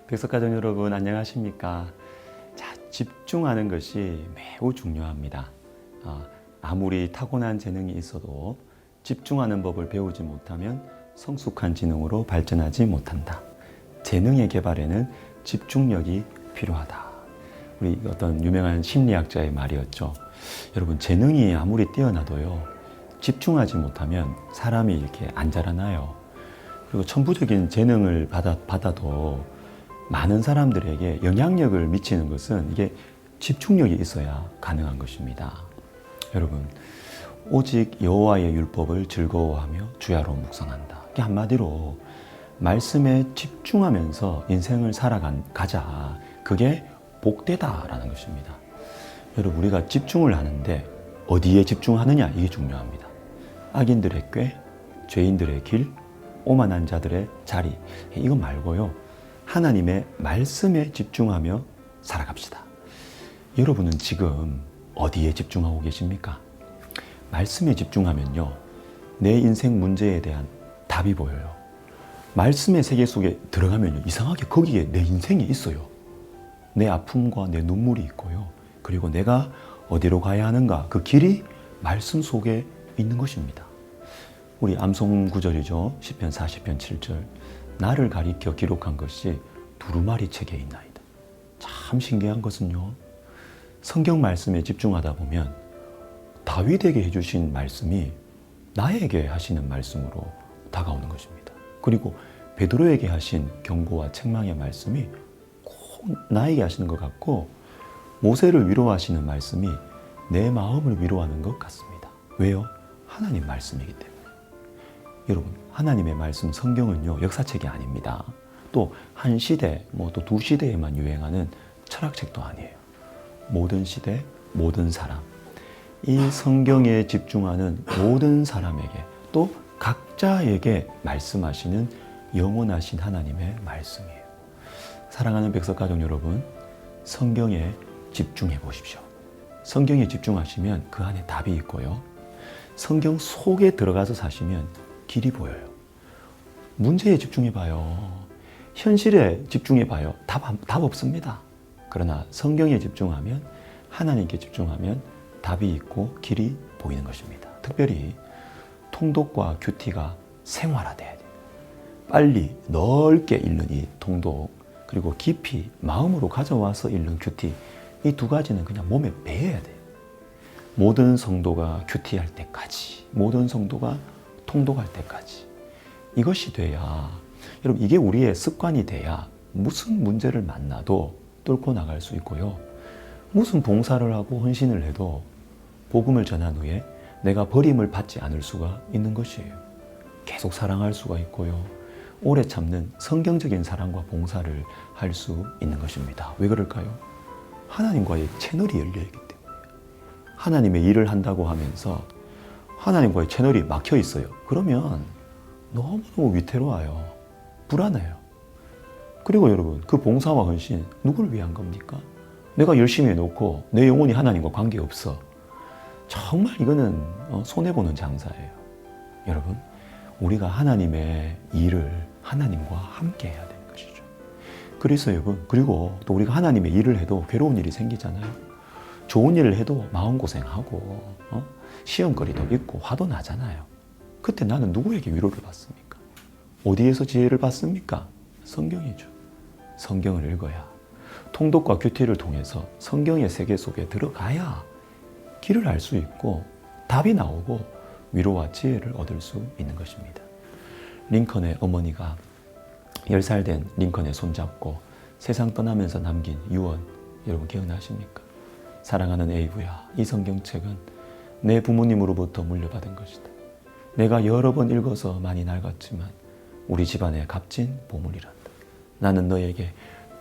백석가족 여러분 안녕하십니까? 자, 집중하는 것이 매우 중요합니다. 아무리 타고난 재능이 있어도 집중하는 법을 배우지 못하면 성숙한 지능으로 발전하지 못한다. 재능의 개발에는 집중력이 필요하다. 우리 어떤 유명한 심리학자의 말이었죠. 여러분, 재능이 아무리 뛰어나도요, 집중하지 못하면 사람이 이렇게 안 자라나요. 그리고 천부적인 재능을 받아도 많은 사람들에게 영향력을 미치는 것은 이게 집중력이 있어야 가능한 것입니다. 여러분, 오직 여호와의 율법을 즐거워하며 주야로 묵상한다. 이게 한마디로 말씀에 집중하면서 인생을 살아가자. 그게 복되다라는 것입니다. 여러분, 우리가 집중을 하는데 어디에 집중하느냐, 이게 중요합니다. 악인들의 꾀, 죄인들의 길, 오만한 자들의 자리, 이거 말고요, 하나님의 말씀에 집중하며 살아갑시다. 여러분은 지금 어디에 집중하고 계십니까? 말씀에 집중하면요, 내 인생 문제에 대한 답이 보여요. 말씀의 세계 속에 들어가면요, 이상하게 거기에 내 인생이 있어요. 내 아픔과 내 눈물이 있고요. 그리고 내가 어디로 가야 하는가, 그 길이 말씀 속에 있는 것입니다. 우리 암송 구절이죠. 시편 40편 7절. 나를 가리켜 기록한 것이 두루마리 책에 있나이다. 참 신기한 것은요, 성경 말씀에 집중하다 보면 다윗에게 해주신 말씀이 나에게 하시는 말씀으로 다가오는 것입니다. 그리고 베드로에게 하신 경고와 책망의 말씀이 꼭 나에게 하시는 것 같고, 모세를 위로하시는 말씀이 내 마음을 위로하는 것 같습니다. 왜요? 하나님 말씀이기 때문에. 여러분, 하나님의 말씀 성경은요, 역사책이 아닙니다. 또 한 시대, 또 두 시대에만 유행하는 철학책도 아니에요. 모든 시대, 모든 사람, 이 성경에 집중하는 모든 사람에게, 또 각자에게 말씀하시는 영원하신 하나님의 말씀이에요. 사랑하는 백석가족 여러분, 성경에 집중해 보십시오. 성경에 집중하시면 그 안에 답이 있고요, 성경 속에 들어가서 사시면 길이 보여요. 문제에 집중해봐요. 현실에 집중해봐요. 답 없습니다. 그러나 성경에 집중하면, 하나님께 집중하면 답이 있고 길이 보이는 것입니다. 특별히 통독과 큐티가 생활화돼야 돼요. 빨리 넓게 읽는 이 통독, 그리고 깊이 마음으로 가져와서 읽는 큐티, 이 두 가지는 그냥 몸에 배어야 돼요. 모든 성도가 큐티할 때까지, 모든 성도가 통독할 때까지, 이것이 돼야, 여러분, 이게 우리의 습관이 돼야 무슨 문제를 만나도 뚫고 나갈 수 있고요, 무슨 봉사를 하고 헌신을 해도 복음을 전한 후에 내가 버림을 받지 않을 수가 있는 것이에요. 계속 사랑할 수가 있고요, 오래 참는 성경적인 사랑과 봉사를 할 수 있는 것입니다. 왜 그럴까요? 하나님과의 채널이 열려있기 때문에. 하나님의 일을 한다고 하면서 하나님과의 채널이 막혀 있어요. 그러면 너무너무 위태로워요. 불안해요. 그리고 여러분, 그 봉사와 헌신 누구를 위한 겁니까? 내가 열심히 해놓고 내 영혼이 하나님과 관계없어. 정말 이거는 손해보는 장사예요. 여러분, 우리가 하나님의 일을 하나님과 함께 해야 되는 것이죠. 그래서 여러분, 그리고 또 우리가 하나님의 일을 해도 괴로운 일이 생기잖아요. 좋은 일을 해도 마음고생하고 시험거리도 있고 화도 나잖아요. 그때 나는 누구에게 위로를 받습니까? 어디에서 지혜를 받습니까? 성경이죠. 성경을 읽어야, 통독과 큐티를 통해서 성경의 세계 속에 들어가야 길을 알 수 있고 답이 나오고 위로와 지혜를 얻을 수 있는 것입니다. 링컨의 어머니가 10살 된 링컨의 손잡고 세상 떠나면서 남긴 유언, 여러분 기억나십니까? 사랑하는 에이브야, 이 성경책은 내 부모님으로부터 물려받은 것이다. 내가 여러 번 읽어서 많이 낡았지만 우리 집안의 값진 보물이란다. 나는 너에게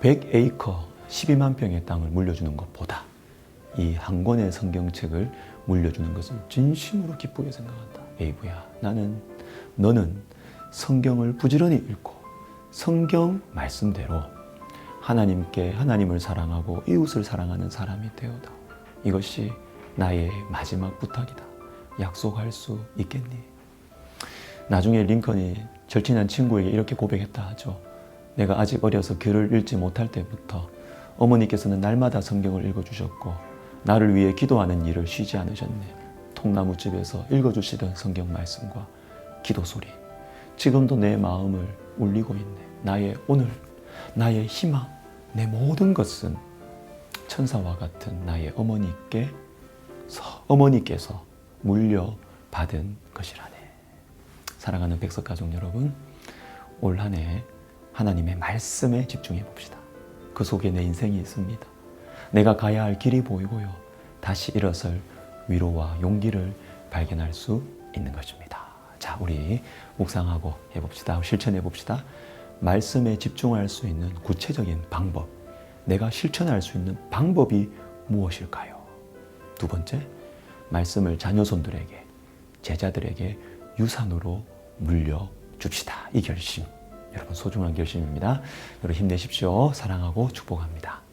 100에이커 12만 평의 땅을 물려주는 것보다 이 한 권의 성경책을 물려주는 것을 진심으로 기쁘게 생각한다. 에이브야, 너는 성경을 부지런히 읽고 성경 말씀대로 하나님을 사랑하고 이웃을 사랑하는 사람이 되어다. 이것이 나의 마지막 부탁이다. 약속할 수 있겠니? 나중에 링컨이 절친한 친구에게 이렇게 고백했다 하죠. 내가 아직 어려서 글을 읽지 못할 때부터 어머니께서는 날마다 성경을 읽어주셨고 나를 위해 기도하는 일을 쉬지 않으셨네. 통나무집에서 읽어주시던 성경 말씀과 기도 소리, 지금도 내 마음을 울리고 있네. 나의 오늘, 나의 희망, 내 모든 것은 천사와 같은 나의 어머니께서 물려받은 것이라네. 사랑하는 백석가족 여러분, 올 한 해 하나님의 말씀에 집중해 봅시다. 그 속에 내 인생이 있습니다. 내가 가야 할 길이 보이고요. 다시 일어설 위로와 용기를 발견할 수 있는 것입니다. 자, 우리 묵상하고 해봅시다. 실천해 봅시다. 말씀에 집중할 수 있는 구체적인 방법, 내가 실천할 수 있는 방법이 무엇일까요? 두 번째, 말씀을 자녀손들에게, 제자들에게 유산으로 물려줍시다. 이 결심, 여러분 소중한 결심입니다. 여러분 힘내십시오. 사랑하고 축복합니다.